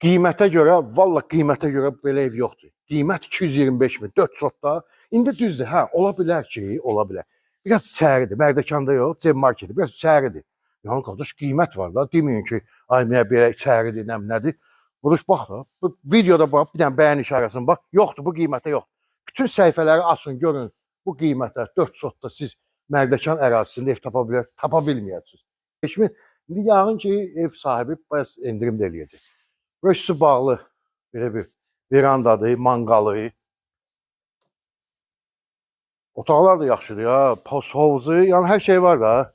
Qiymətə görə, valla qiymətə görə belə ev yoxdur. Qiymət 225 min, 4 sotda. İndi düzdür, hə, ola bilər ki, ola bilər. Biraz içəridir, Mərdəkanda yox, Cem marketi, biraz içəridir. Yəni, qardaş, qiymət var da, deməyin ki, ay, belə içəridir, nədir. Vuruş, bax da, bu videoda bax, bir dənə bəyan işarəsini bax, yoxdur, bu qiymətə yoxdur. Bütün səhifələri açın, görün, bu qiymətə 4 sotda siz Mərdəkan ərazisində ev tapa bilərsiniz, tapa bilməyəcəksiniz. 5 min, indi yağın ki, ev sahibi biraz endirim də eləyəcək. Burası bağlı, belə bir verandadır, manqalı. Otaqlar da yaxşıdır ya, post hovuzu, yəni hər şey var da.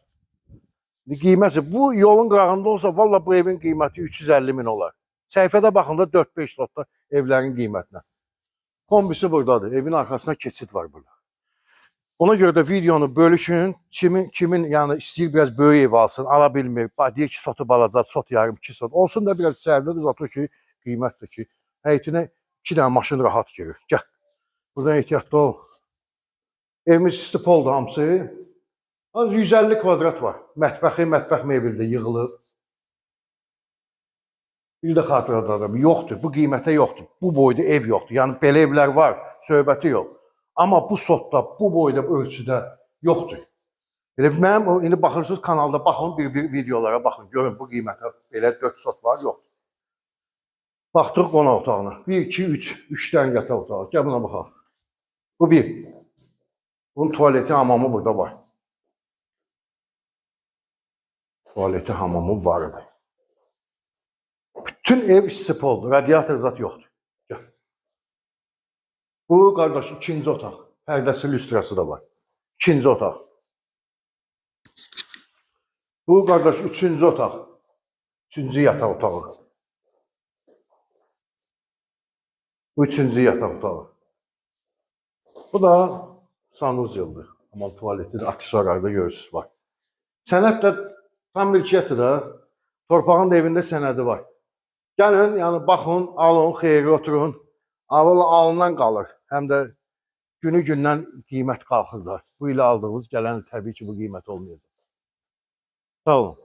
Qiyməti, bu yolun qırağında olsa, valla bu evin qiyməti 350 min olar. Səhifədə baxında 4-5 sotda evlərin qiymətinə. Kombisi buradadır, evin arxasında keçid var burada. Ona görə də videonu bölüşün, kimin yəni istəyir biraz böyük ev alsın, ala bilmir, deyir ki, sotu balaca, sot yarım, 2 sot. Olsun da biraz içəridə uzatır ki, qiymətdir ki, həyitinə 2 dənə maşın rahat girir. Gəl, buradan ehtiyatlı ol. Evimiz istipoldur hamısı. 150 kvadrat var. Mətbəx mebeldə yığılıb. Bir də xatırladım, yoxdur, bu qiymətə yoxdur. Bu boyda ev yoxdur. Yəni belə evlər var, söhbəti yox. Amma bu sotda, bu boyda, bu ölçüdə yoxdur. Elə mənim, indi baxırsınız kanalda, baxın bir videolara baxın, görün bu qiymətə belə 4 sot var, yoxdur. Baxdıq qonaq otağına. 1, 2, 3 dənə yataq otağı. Gəl buna baxaq. Bu bir. Bunun tualeti, hamamı burada var. Tualeti, hamamı vardı. Bütün ev istipoldur, radiator zat yoxdur. Gəl. Bu, qardaş, ikinci otaq. Pərdəsi, lüstrası da var. İkinci otaq. Bu, qardaş, üçüncü otaq. Üçüncü yataq otağı. Bu, üçüncü yataq otağı. Bu da sanuzyıldır. Amma tuvaleti də aksesuarlarda görürsünüz, var. Sənəd də tam mülkiyyətdir də. Torpağın da evində sənədi var. Gəlin, yəni baxın, alın, xeyri oturun. Alınan qalır. Həm də günü-gündən qiymət qalxır da. Bu ilə aldığınız gələn təbii ki, bu qiymət olmayacaq. Sağ olun.